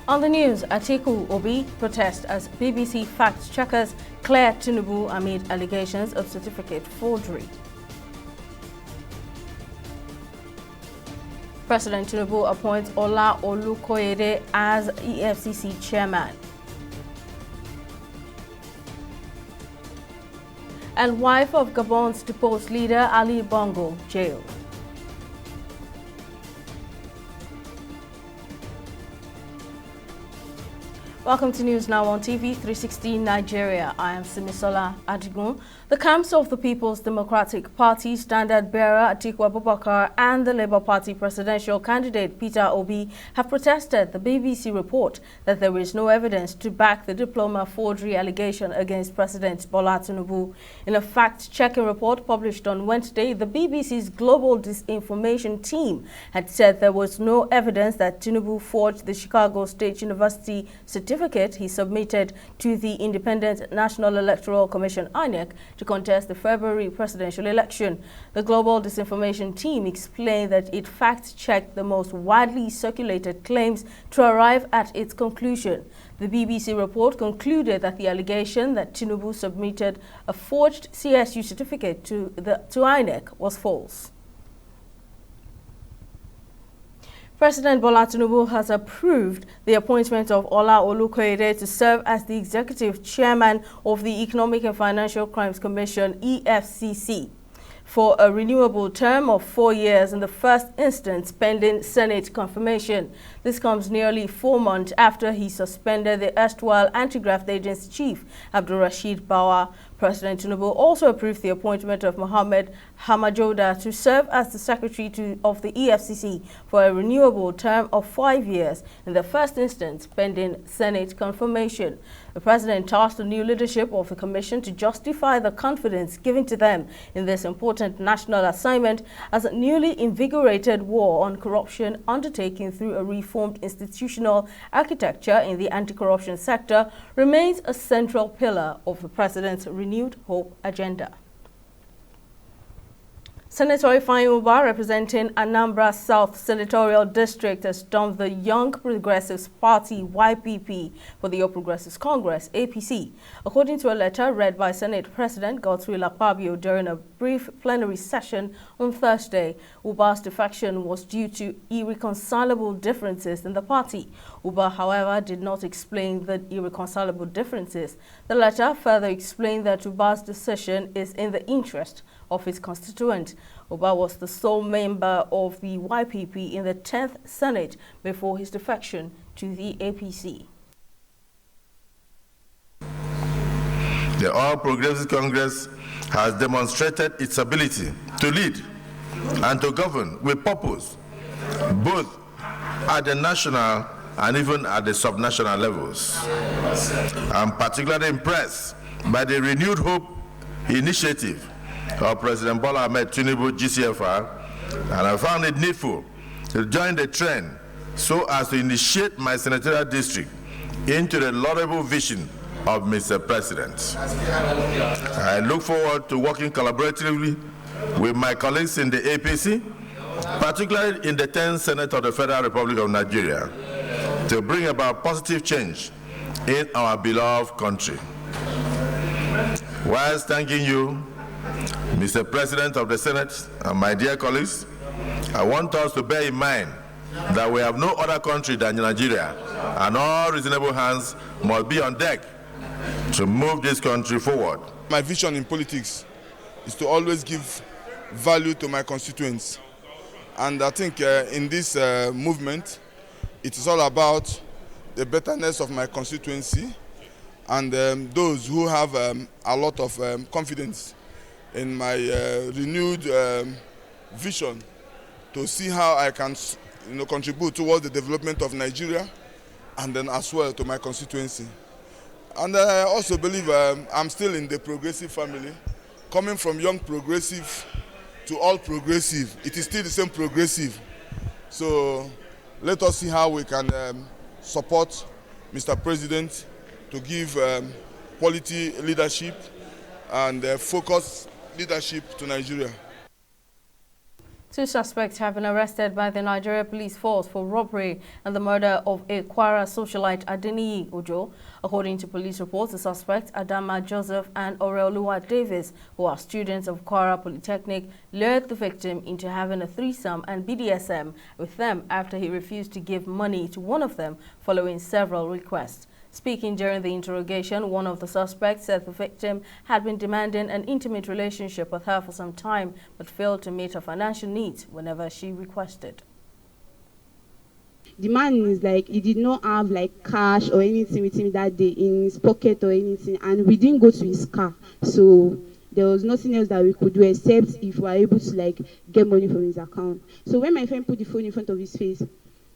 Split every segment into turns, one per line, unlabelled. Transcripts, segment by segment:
On the news, Atiku Obi protest as BBC fact-checkers clear Tinubu amid allegations of certificate forgery. President Tinubu appoints Ola Olukoyede as EFCC chairman. And wife of Gabon's deposed leader Ali Bongo jailed. Welcome to News Now on TV 360 Nigeria. I am Simisola Adigun. The camps of the People's Democratic Party standard bearer Atiku Abubakar and the Labour Party presidential candidate Peter Obi have protested the BBC report that there is no evidence to back the diploma forgery allegation against President Bola Tinubu. In a fact-checking report published on Wednesday, the BBC's global disinformation team had said there was no evidence that Tinubu forged the Chicago State University certificate he submitted to the Independent National Electoral Commission (INEC) to contest the February presidential election. The global disinformation team explained that it fact-checked the most widely circulated claims to arrive at its conclusion. The BBC report concluded that the allegation that Tinubu submitted a forged CSU certificate to INEC was false. President Bola Tinubu has approved the appointment of Ola Olukoyede to serve as the executive chairman of the Economic and Financial Crimes Commission (EFCC) for a renewable term of 4 years in the first instance pending Senate confirmation. This comes nearly 4 months after he suspended the erstwhile anti-graft agency chief Abdul Rashid Bawa. President Tinubu also approved the appointment of Mohammed Hamajoda to serve as the secretary of the EFCC for a renewable term of 5 years in the first instance pending Senate confirmation. The president tasked the new leadership of the commission to justify the confidence given to them in this important national assignment as a newly invigorated war on corruption undertaken through a reformed institutional architecture in the anti-corruption sector remains a central pillar of the president's renewed hope agenda. Senator Ifeanyi Ubah, representing Anambra South Senatorial District, has stormed the Young Progressives Party (YPP) for the All Progressives Congress (APC). According to a letter read by Senate President Godswill Akpabio during a brief plenary session on Thursday, Ubah's defection was due to irreconcilable differences in the party. Ubah, however, did not explain the irreconcilable differences. The letter further explained that Ubah's decision is in the interest of his constituent. Ubah was the sole member of the YPP in the 10th Senate before his defection to the APC.
The All Progressives Congress has demonstrated its ability to lead and to govern with purpose, both at the national and even at the subnational levels. I'm particularly impressed by the renewed hope initiative of President Bola Ahmed Tinubu GCFR, and I found it needful to join the trend so as to initiate my senatorial district into the laudable vision of Mr. President. I look forward to working collaboratively with my colleagues in the APC, particularly in the 10th Senate of the Federal Republic of Nigeria, to bring about positive change in our beloved country. Whilst thanking you, Mr. President of the Senate, and my dear colleagues, I want us to bear in mind that we have no other country than Nigeria, and all reasonable hands must be on deck to move this country forward.
My vision in politics is to always give value to my constituents. And I think in this movement, it is all about the betterness of my constituency and those who have a lot of confidence in my renewed vision to see how I can contribute towards the development of Nigeria and then as well to my constituency. And I also believe I'm still in the progressive family. Coming from young progressive to all progressive, it is still the same progressive. So let us see how we can support Mr. President to give quality leadership and focused leadership to Nigeria.
Two suspects have been arrested by the Nigeria Police Force for robbery and the murder of a Kwara socialite Adeniyi Ojo. According to police reports, the suspects, Adama Joseph and Oreoluwa Davis, who are students of Kwara Polytechnic, lured the victim into having a threesome and BDSM with them after he refused to give money to one of them following several requests. Speaking during the interrogation, one of the suspects said the victim had been demanding an intimate relationship with her for some time, but failed to meet her financial needs whenever she requested.
The man is like, he did not have like cash or anything with him that day in his pocket or anything, and we didn't go to his car, so there was nothing else that we could do except if we were able to like get money from his account. So when my friend put the phone in front of his face,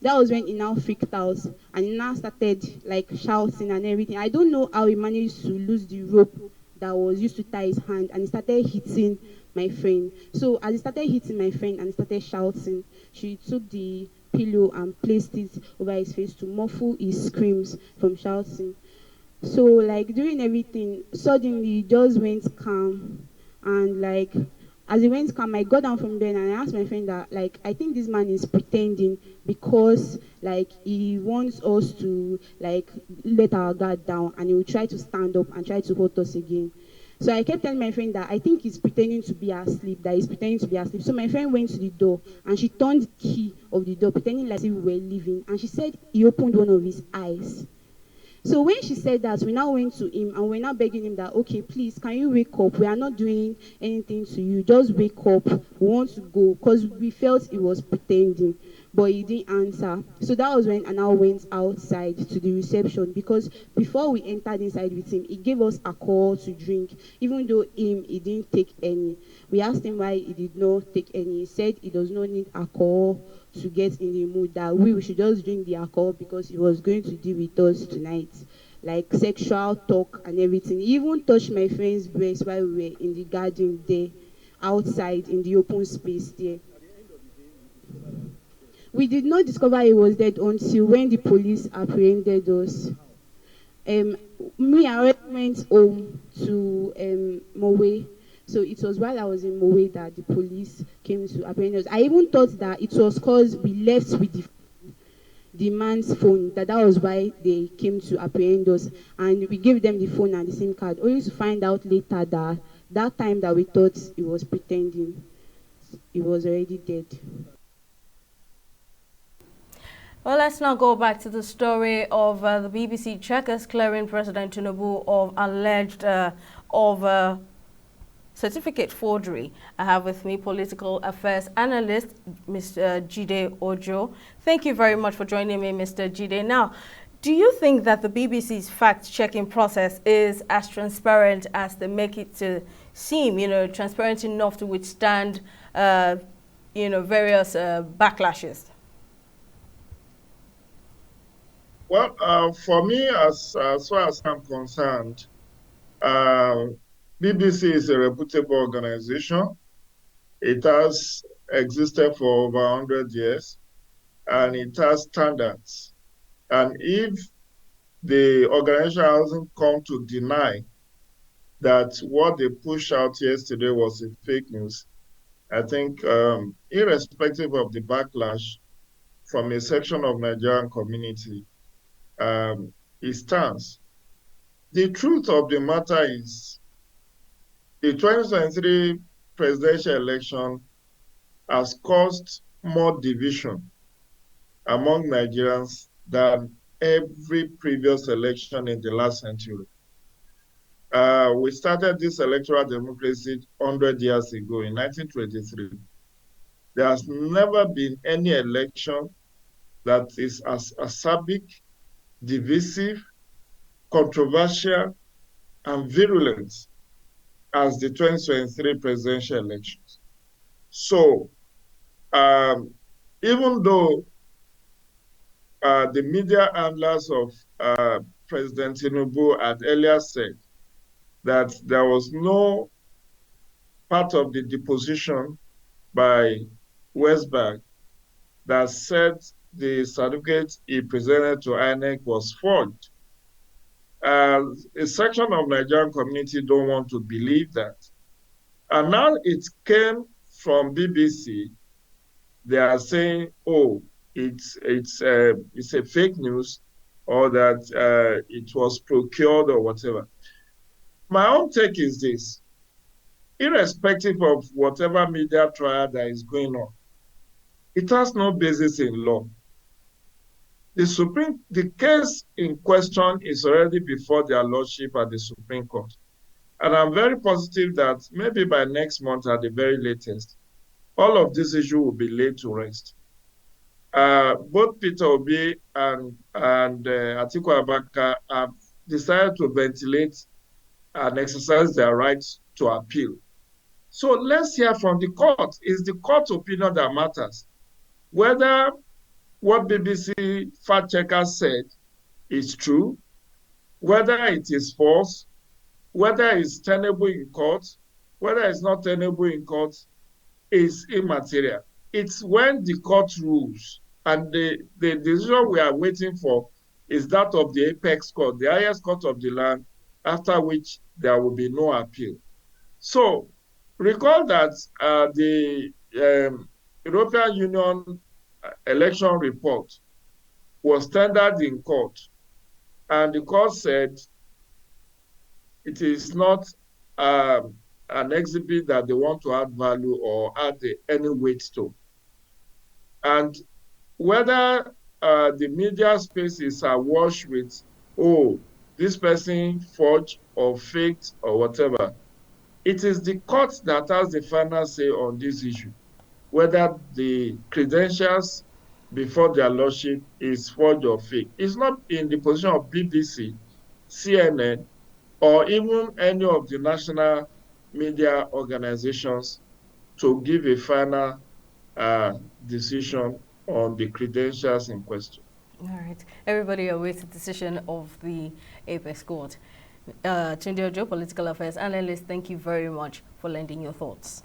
that was when he now freaked out and he now started like shouting and everything. I don't know how he managed to lose the rope that was used to tie his hand, and he started hitting my friend. So as he started hitting my friend and he started shouting, she took the pillow and placed it over his face to muffle his screams from shouting. So like during everything, suddenly he just went calm, and like as he went calm, I got down from bed and I asked my friend that like I think this man is pretending because like he wants us to like let our guard down, and he will try to stand up and try to hurt us again. So I kept telling my friend that I think he's pretending to be asleep, that he's pretending to be asleep. So my friend went to the door and she turned the key of the door, pretending like we were leaving, and she said he opened one of his eyes. So when she said that, we now went to him and we're now begging him that, okay, please, can you wake up? We are not doing anything to you. Just wake up. We want to go, because we felt he was pretending, but he didn't answer. So that was when I now went outside to the reception, because before we entered inside with him, he gave us alcohol to drink, even though he didn't take any. We asked him why he did not take any. He said he does not need alcohol to get in the mood, that we should just drink the alcohol because he was going to deal with us tonight, like sexual talk and everything. He even touched my friend's breast while we were in the garden there, outside in the open space there. We did not discover he was dead until when the police apprehended us. Me, I went home to Mowe. So it was while I was in Mowe that the police came to apprehend us. I even thought that it was because we left with the man's phone, that was why they came to apprehend us. And we gave them the phone and the SIM card, only to find out later that that time that we thought he was pretending, he was already dead.
Well, let's now go back to the story of the BBC checkers clearing President Tinubu of alleged certificate forgery. I have with me political affairs analyst, Mr. Jide Ojo. Thank you very much for joining me, Mr. Jide. Now, do you think that the BBC's fact-checking process is as transparent as they make it to seem, transparent enough to withstand, various backlashes?
Well, for me, as far as I'm concerned, BBC is a reputable organization. It has existed for over 100 years, and it has standards. And if the organization hasn't come to deny that what they pushed out yesterday was a fake news, I think irrespective of the backlash from a section of Nigerian community, it stands. The truth of the matter is the 2023 presidential election has caused more division among Nigerians than every previous election in the last century. We started this electoral democracy 100 years ago in 1923. There has never been any election that is as acerbic, divisive, controversial, and virulent as the 2023 presidential elections. So, even though the media handlers of President Tinubu had earlier said that there was no part of the deposition by Westberg that said the certificate he presented to INEC was forged. A section of Nigerian community don't want to believe that. And now it came from BBC they are saying, oh, it's a fake news, or that it was procured or whatever. My own take is this: irrespective of whatever media trial that is going on, it has no basis in law. The case in question is already before their lordship at the Supreme Court. And I'm very positive that maybe by next month at the very latest, all of this issue will be laid to rest. Both Peter Obi and Atiku Abubakar have decided to ventilate and exercise their right to appeal. So let's hear from the court. It's the court opinion that matters. Whether what BBC fact checkers said is true, whether it is false, whether it's tenable in court, whether it's not tenable in court, is immaterial. It's when the court rules, and the decision we are waiting for is that of the apex court, the highest court of the land, after which there will be no appeal. So recall that the European Union election report was tendered in court, and the court said it is not an exhibit that they want to add value or add any weight to. And whether the media space is awash with, oh, this person forged or faked or whatever, it is the court that has the final say on this issue, whether the credentials before their lordship is forged or fake. It's not in the position of BBC, CNN, or even any of the national media organizations to give a final decision on the credentials in question.
All right. Everybody awaits the decision of the Apex Court. Tunde Ojo, political affairs analyst, thank you very much for lending your thoughts.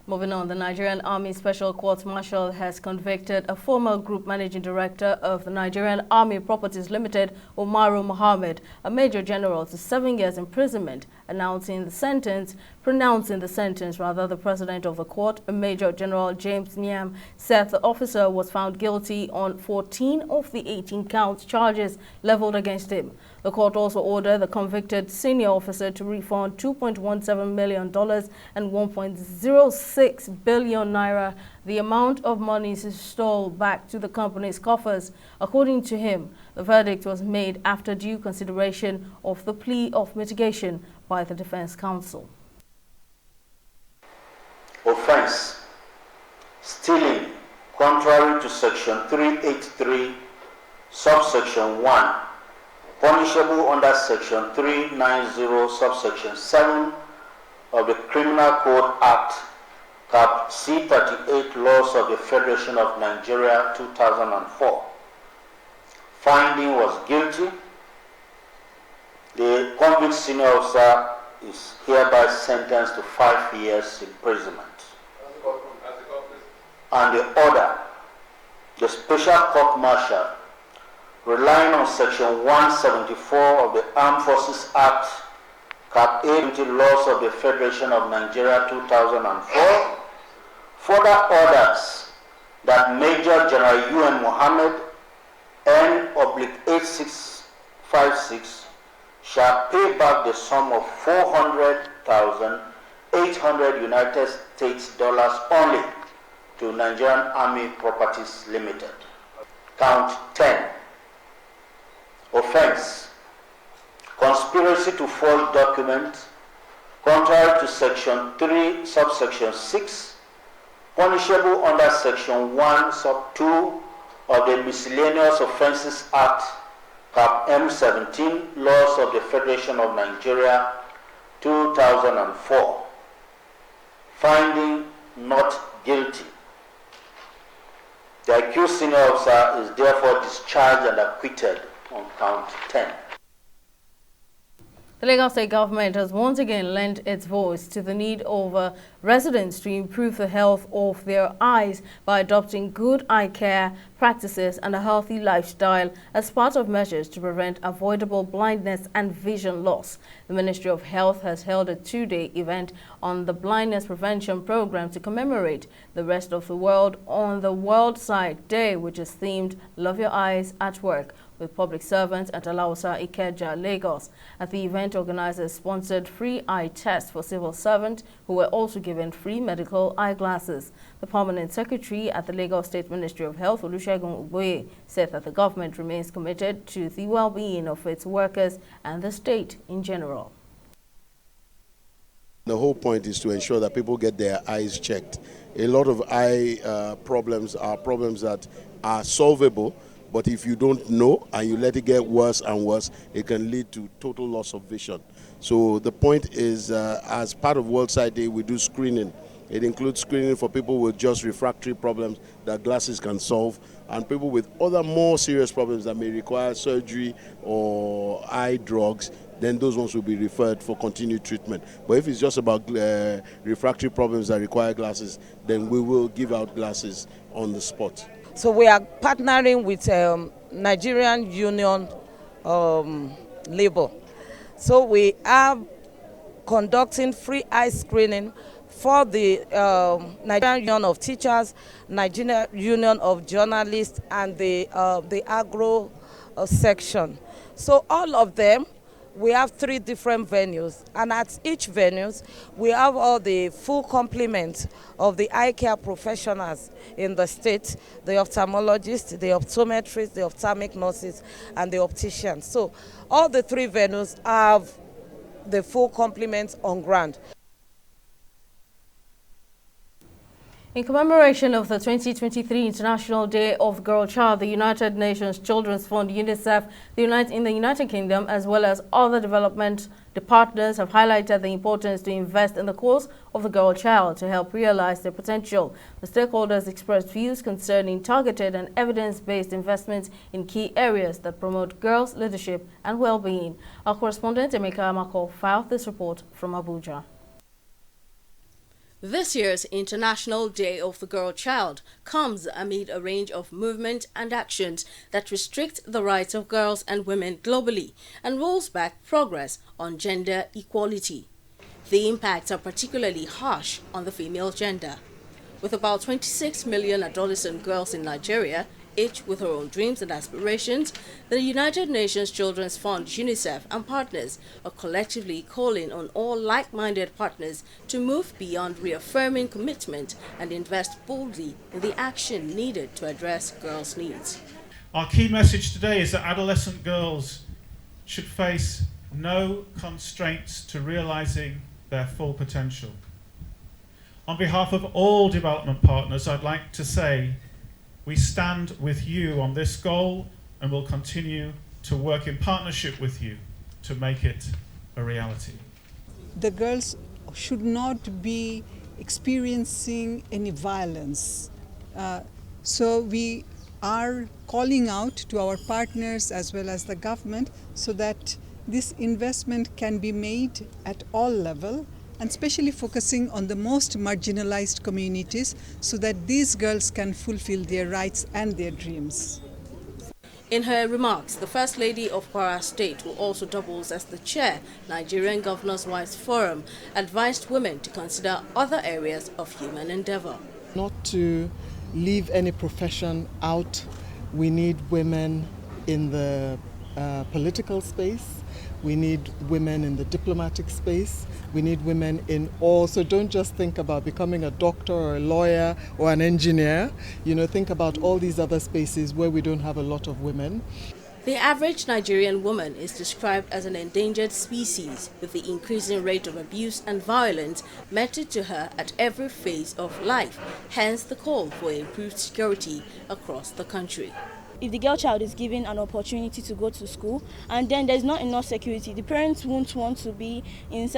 Moving on, the Nigerian Army Special Court Martial has convicted a former group managing director of the Nigerian Army Properties Limited, Umaru Mohammed, a major general, to 7 years imprisonment, pronouncing the sentence. The president of the court, Major General James Niam, said the officer was found guilty on 14 of the 18 count charges leveled against him. The court also ordered the convicted senior officer to refund $2.17 million and 1.06 billion naira, the amount of money he stole, back to the company's coffers. According to him, the verdict was made after due consideration of the plea of mitigation by the Defense Counsel.
Offense: stealing, contrary to Section 383, subsection 1, punishable under Section 390, subsection 7 of the Criminal Code Act, Cap C38, Laws of the Federation of Nigeria, 2004. Finding was guilty. The convict senior officer is hereby sentenced to 5 years imprisonment. And the order, the Special Court Martial, relying on Section 174 of the Armed Forces Act, Cap A, Laws of the Federation of Nigeria, 2004, further orders that Major General UN Mohammed N/8656 shall pay back the sum of $400,800 United States dollars only to Nigerian Army Properties Limited. Count 10. Offense: conspiracy to forge documents contrary to Section 3, subsection 6, punishable under Section 1, sub 2 of the Miscellaneous Offences Act, Cap M17, Laws of the Federation of Nigeria, 2004. Finding not guilty. The accused senior officer is therefore discharged and acquitted on count 10.
The Lagos State government has once again lent its voice to the need of residents to improve the health of their eyes by adopting good eye care practices and a healthy lifestyle as part of measures to prevent avoidable blindness and vision loss. The Ministry of Health has held a two-day event on the blindness prevention program to commemorate the rest of the world on the World Sight Day, which is themed Love Your Eyes at Work, with public servants at Alausa Ikeja, Lagos. At the event, organizers sponsored free eye tests for civil servants who were also given free medical eyeglasses. The permanent secretary at the Lagos State Ministry of Health, Olusegun Ugboye, said that the government remains committed to the well-being of its workers and the state in general.
The whole point is to ensure that people get their eyes checked. A lot of eye problems are problems that are solvable, but if you don't know and you let it get worse and worse, it can lead to total loss of vision. So the point is, as part of World Sight Day, we do screening. It includes screening for people with just refractory problems that glasses can solve, and people with other more serious problems that may require surgery or eye drugs. Then those ones will be referred for continued treatment. But if it's just about refractory problems that require glasses, then we will give out glasses on the spot.
So we are partnering with Nigerian Union Labour. So we are conducting free eye screening for the Nigerian Union of Teachers, Nigerian Union of Journalists, and the agro section. So all of them, we have 3 different venues, and at each venues we have all the full complement of the eye care professionals in the state, the ophthalmologists, the optometrists, the ophthalmic nurses, and the opticians. So all the 3 venues have the full complement on ground.
In commemoration of the 2023 International Day of Girl Child, the United Nations Children's Fund, UNICEF, in the United Kingdom, as well as other development partners, have highlighted the importance to invest in the cause of the girl child to help realize their potential. The stakeholders expressed views concerning targeted and evidence-based investments in key areas that promote girls' leadership and well-being. Our correspondent, Emeka Amako, filed this report from Abuja. This year's International Day of the Girl Child comes amid a range of movements and actions that restrict the rights of girls and women globally and rolls back progress on gender equality. The impacts are particularly harsh on the female gender. With about 26 million adolescent girls in Nigeria, each with her own dreams and aspirations, the United Nations Children's Fund, UNICEF, and partners are collectively calling on all like-minded partners to move beyond reaffirming commitment and invest boldly in the action needed to address girls' needs.
Our key message today is that adolescent girls should face no constraints to realizing their full potential. On behalf of all development partners, I'd like to say we stand with you on this goal and will continue to work in partnership with you to make it a reality.
The girls should not be experiencing any violence. So we are calling out to our partners as well as the government so that this investment can be made at all levels, and especially focusing on the most marginalized communities so that these girls can fulfill their rights and their dreams.
In her remarks, the First Lady of Kwara State, who also doubles as the chair, Nigerian Governors' Wives Forum, advised women to consider other areas of human endeavor.
Not to leave any profession out. We need women in the political space. We need women in the diplomatic space. We need women in all. So don't just think about becoming a doctor or a lawyer or an engineer. You know, think about all these other spaces where we don't have a lot of women.
The average Nigerian woman is described as an endangered species, with the increasing rate of abuse and violence meted to her at every phase of life, hence the call for improved security across the country.
If the girl child is given an opportunity to go to school and then there's not enough security, the parents won't want to be in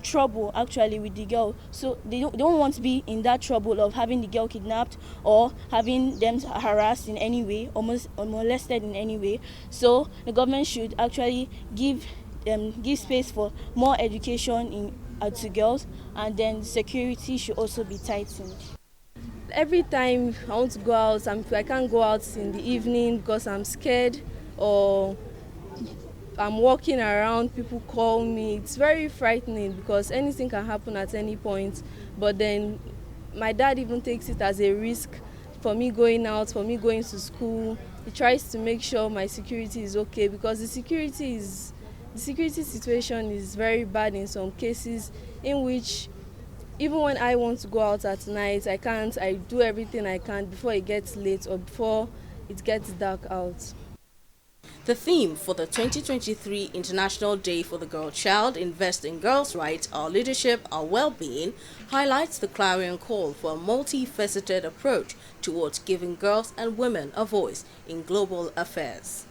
trouble actually with the girl. So they don't want to be in that trouble of having the girl kidnapped or having them harassed in any way or molested in any way. So the government should actually give give space for more education to girls, and then security should also be tightened.
Every time I want to go out, I can't go out in the evening because I'm scared, or I'm walking around, people call me. It's very frightening because anything can happen at any point. But then my dad even takes it as a risk for me going out, for me going to school. He tries to make sure my security is okay, because the security situation is very bad in some cases, in which even when I want to go out at night, I can't. I do everything I can before it gets late or before it gets dark out.
The theme for the 2023 International Day for the Girl Child, Invest in Girls' Rights, Our Leadership, Our Well-Being, highlights the clarion call for a multifaceted approach towards giving girls and women a voice in global affairs.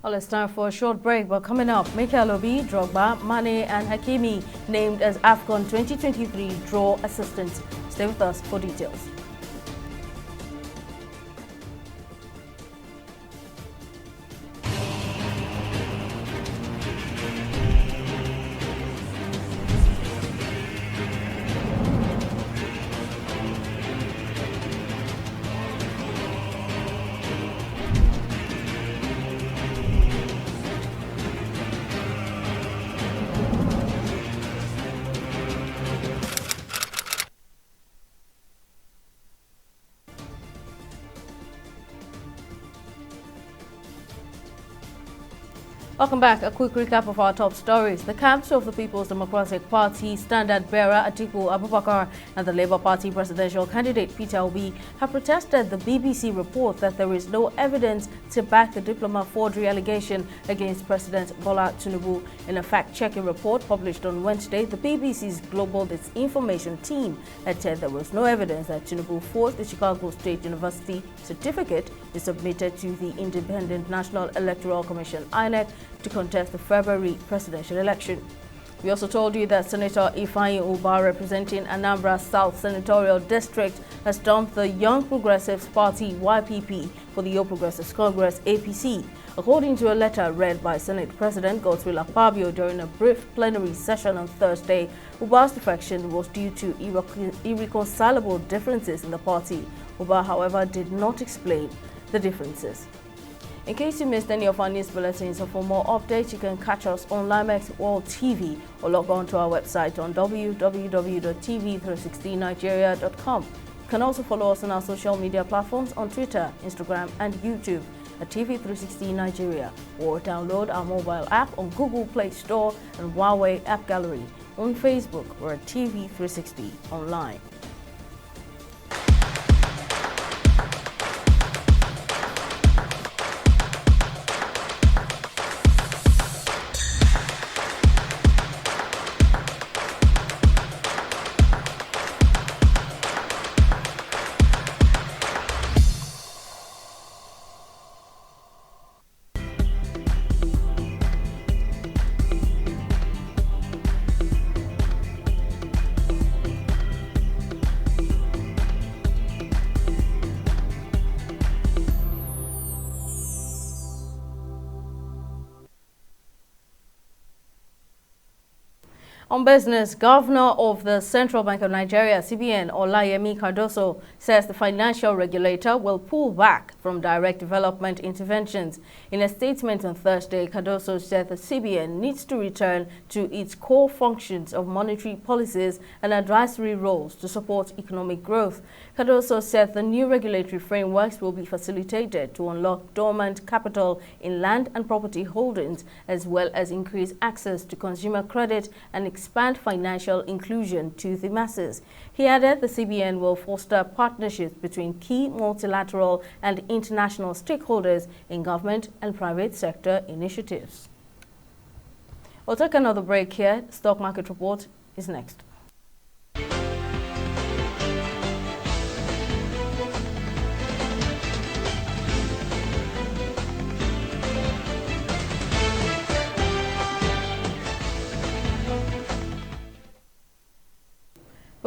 Well, it's time for a short break, but coming up, Mikel Obi, Drogba, Mane and Hakimi named as AFCON 2023 draw assistants. Stay with us for details. Welcome back. A quick recap of our top stories. The camps of the People's Democratic Party standard bearer Atiku Abubakar and the Labour Party presidential candidate Peter Obi have protested the BBC report that there is no evidence to back the diploma forgery allegation against President Bola Tinubu. In a fact-checking report published on Wednesday, the BBC's Global Disinformation team had said there was no evidence that Tinubu forged the Chicago State University certificate he submitted to the Independent National Electoral Commission (INEC) to contest the February presidential election. We also told you that Senator Ifeanyi Ubah, representing Anambra South Senatorial District, has dumped the Young Progressives Party (YPP) for the All Progressives Congress (APC). According to a letter read by Senate President Godswill Akpabio during a brief plenary session on Thursday, Ubah's defection was due to irreconcilable differences in the party. Ubah, however, did not explain the differences. In case you missed any of our news bulletins, or for more updates, you can catch us on Limex World TV or log on to our website on www.tv360nigeria.com. You can also follow us on our social media platforms on Twitter, Instagram, and YouTube at TV360 Nigeria, or download our mobile app on Google Play Store and Huawei App Gallery. On Facebook, we're at TV360 Online. On business, Governor of the Central Bank of Nigeria, CBN, Olayemi Cardoso, says the financial regulator will pull back from direct development interventions. In a statement on Thursday, Cardoso said the CBN needs to return to its core functions of monetary policies and advisory roles to support economic growth. Cardoso said the new regulatory frameworks will be facilitated to unlock dormant capital in land and property holdings, as well as increase access to consumer credit and expand financial inclusion to the masses. He added the CBN will foster partnerships between key multilateral and international stakeholders in government and private sector initiatives. We'll take another break here. Stock Market Report is next.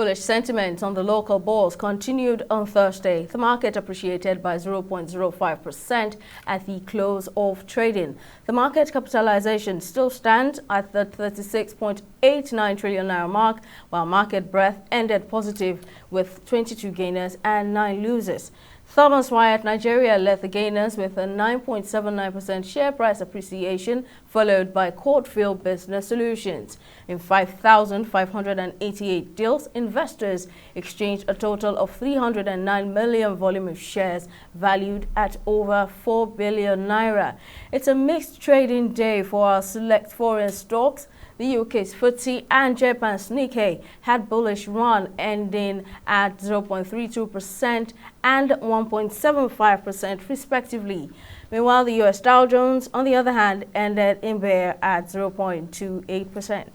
Bullish sentiment on the local bourse continued on Thursday. The market appreciated by 0.05% at the close of trading. The market capitalization still stands at the 36.89 trillion naira mark, while market breadth ended positive with 22 gainers and 9 losers. Thomas Wyatt Nigeria led the gainers with a 9.79% share price appreciation, followed by Courtfield Business Solutions. In 5,588 deals, investors exchanged a total of 309 million volume of shares valued at over 4 billion naira. It's a mixed trading day for our select foreign stocks. The UK's FTSE and Japan's Nikkei had bullish run, ending at 0.32% and 1.75% respectively. Meanwhile, the US Dow Jones, on the other hand, ended in bear at 0.28%.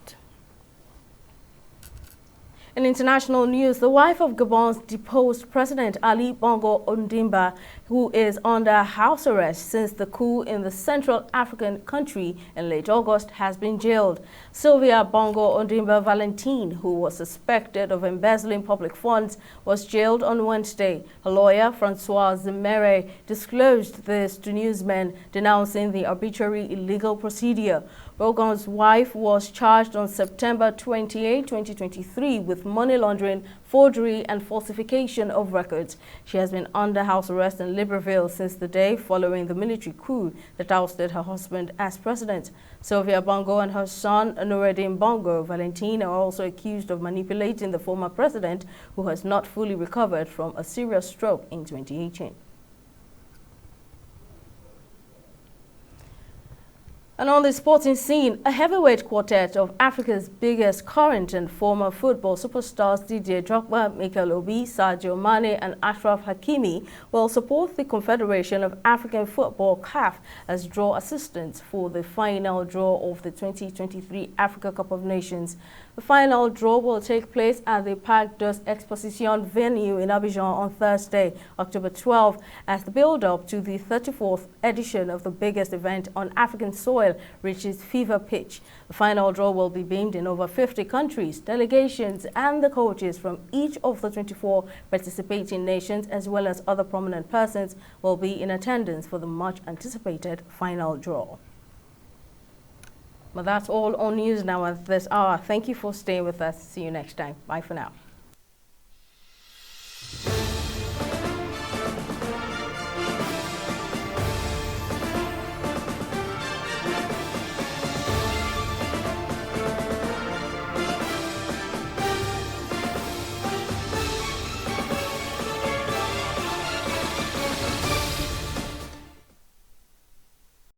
In international news, the wife of Gabon's deposed President Ali Bongo Ondimba, who is under house arrest since the coup in the Central African country in late August, has been jailed. Sylvia Bongo Ondimba Valentine, who was suspected of embezzling public funds, was jailed on Wednesday. Her lawyer, Francois Zemere, disclosed this to newsmen, denouncing the arbitrary illegal procedure. Bongo's wife was charged on September 28, 2023 with money laundering, forgery and falsification of records. She has been under house arrest in Libreville since the day following the military coup that ousted her husband as president. Sylvia Bongo and her son, Noureddin Bongo Valentine, are also accused of manipulating the former president, who has not fully recovered from a serious stroke in 2018. And on the sporting scene, a heavyweight quartet of Africa's biggest current and former football superstars Didier Drogba, Mikel Obi, Sadio Mane and Achraf Hakimi will support the Confederation of African Football (CAF) as draw assistants for the final draw of the 2023 Africa Cup of Nations. The final draw will take place at the Parc des Expositions venue in Abidjan on Thursday, October 12, as the build-up to the 34th edition of the biggest event on African soil reaches fever pitch. The final draw will be beamed in over 50 countries. Delegations and the coaches from each of the 24 participating nations, as well as other prominent persons, will be in attendance for the much-anticipated final draw. But that's all on news now at this hour. Thank you for staying with us. See you next time. Bye for now.